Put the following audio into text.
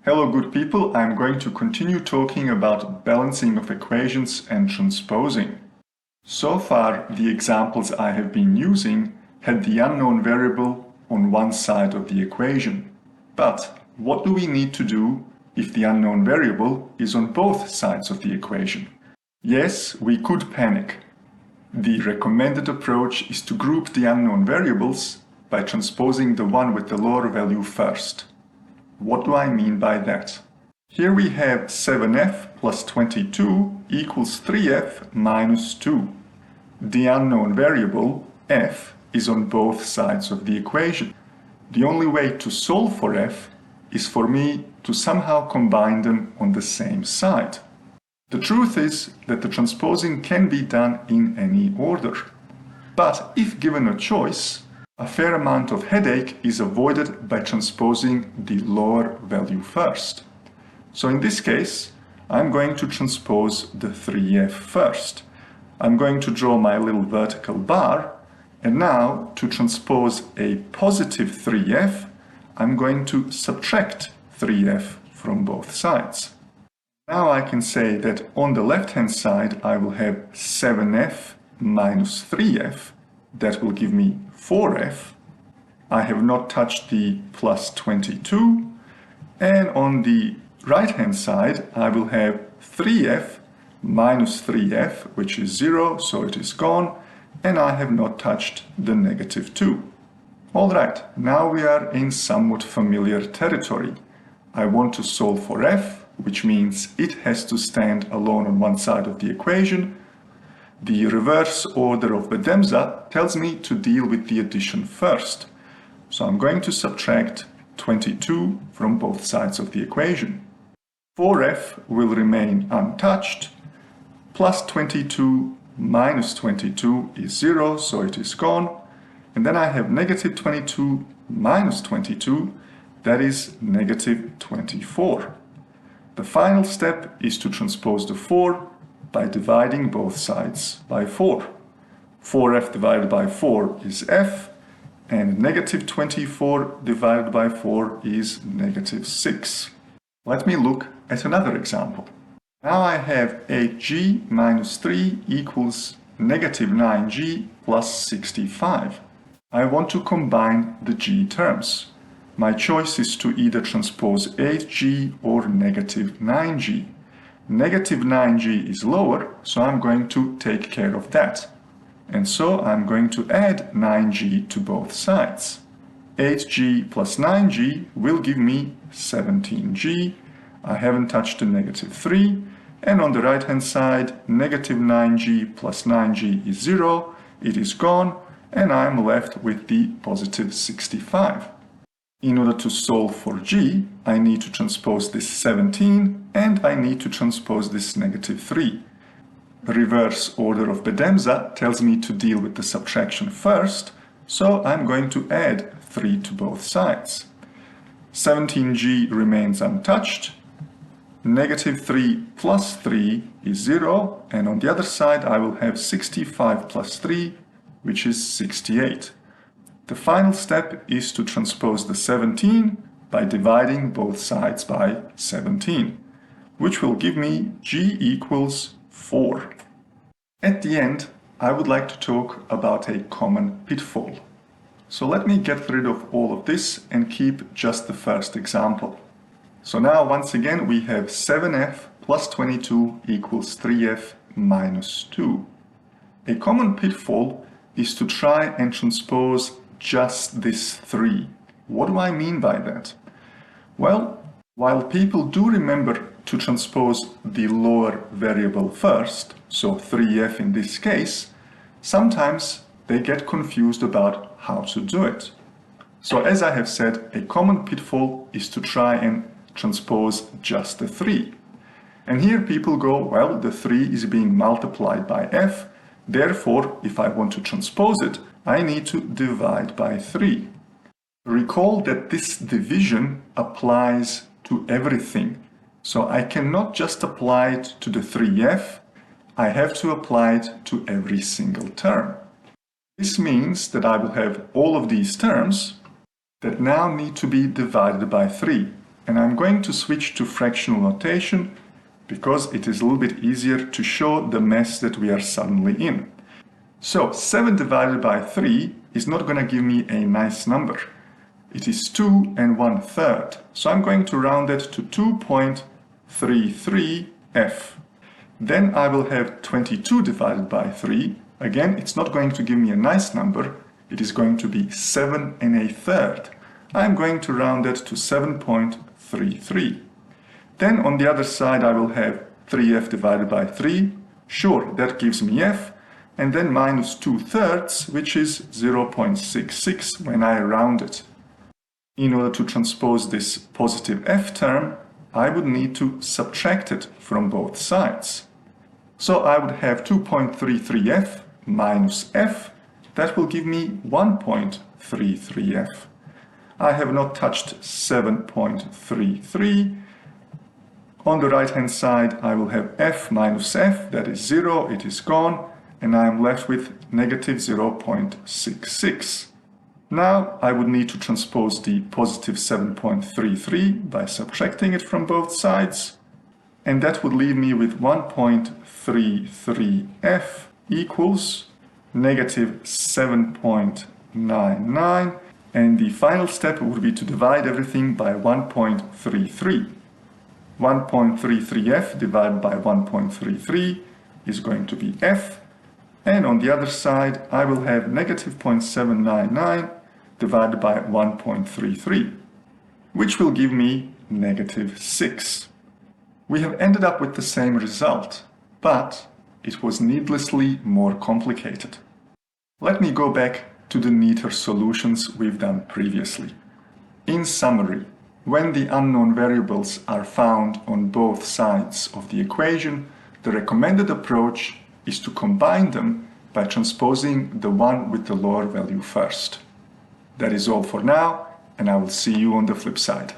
Hello good people, I'm going to continue talking about balancing of equations and transposing. So far, the examples I have been using had the unknown variable on one side of the equation. But what do we need to do if the unknown variable is on both sides of the equation? Yes, we could panic. The recommended approach is to group the unknown variables by transposing the one with the lower value first. What do I mean by that? Here we have 7f plus 22 equals 3f minus 2. The unknown variable, f, is on both sides of the equation. The only way to solve for f is for me to somehow combine them on the same side. The truth is that the transposing can be done in any order. But if given a choice, a fair amount of headache is avoided by transposing the lower value first. So in this case, I'm going to transpose the 3f first. I'm going to draw my little vertical bar, and now to transpose a positive 3f, I'm going to subtract 3f from both sides. Now I can say that on the left-hand side I will have 7f minus 3f. That will give me 4f. I have not touched the plus 22. And on the right-hand side I will have 3f minus 3f, which is 0, so it is gone. And I have not touched the negative 2. Alright, now we are in somewhat familiar territory. I want to solve for f, which means it has to stand alone on one side of the equation. The reverse order of Bedemza tells me to deal with the addition first. So I'm going to subtract 22 from both sides of the equation. 4f will remain untouched. Plus 22 minus 22 is 0, so it is gone. And then I have negative 22 minus 22, that is negative 24. The final step is to transpose the 4 by dividing both sides by 4. 4f divided by 4 is f, and negative 24 divided by 4 is negative 6. Let me look at another example. Now I have 8g minus 3 equals negative 9g plus 65. I want to combine the g terms. My choice is to either transpose 8g or negative 9g. Negative 9g is lower, so I'm going to take care of that. And so I'm going to add 9g to both sides. 8g plus 9g will give me 17g. I haven't touched the negative 3. And on the right hand side, negative 9g plus 9g is 0. It is gone. And I'm left with the positive 65. In order to solve for g, I need to transpose this 17 and I need to transpose this negative 3. Reverse order of Bedemza tells me to deal with the subtraction first, so I'm going to add 3 to both sides. 17g remains untouched. Negative 3 plus 3 is 0, and on the other side I will have 65 plus 3, which is 68. The final step is to transpose the 17 by dividing both sides by 17, which will give me g equals 4. At the end, I would like to talk about a common pitfall. So let me get rid of all of this and keep just the first example. So now once again we have 7f plus 22 equals 3f minus 2. A common pitfall is to try and transpose just this 3. What do I mean by that? Well, while people do remember to transpose the lower variable first, so 3f in this case, sometimes they get confused about how to do it. So as I have said, a common pitfall is to try and transpose just the 3. And here people go, well, the 3 is being multiplied by f, therefore, if I want to transpose it, I need to divide by 3. Recall that this division applies to everything. So I cannot just apply it to the 3f, I have to apply it to every single term. This means that I will have all of these terms that now need to be divided by 3. and I'm going to switch to fractional notation because it is a little bit easier to show the mess that we are suddenly in. So 7 divided by 3 is not going to give me a nice number. It is 2 1/3. So I'm going to round it to 2.33f. Then I will have 22 divided by 3. Again, it's not going to give me a nice number. It is going to be 7 1/3. I'm going to round it to 7.33. Then on the other side I will have 3f divided by 3. Sure, that gives me f. And then minus 2/3, which is 0.66 when I round it. In order to transpose this positive f term, I would need to subtract it from both sides. So I would have 2.33f minus f. That will give me 1.33f. I have not touched 7.33. On the right hand side I will have f minus f, that is 0, it is gone, and I am left with negative 0.66. Now I would need to transpose the positive 7.33 by subtracting it from both sides, and that would leave me with 1.33f equals negative 7.99, and the final step would be to divide everything by 1.33. 1.33f divided by 1.33 is going to be f, and on the other side I will have negative 0.799 divided by 1.33, which will give me negative 6. We have ended up with the same result, but it was needlessly more complicated. Let me go back to the neater solutions we've done previously. In summary, when the unknown variables are found on both sides of the equation, the recommended approach is to combine them by transposing the one with the lower value first. That is all for now, and I will see you on the flip side.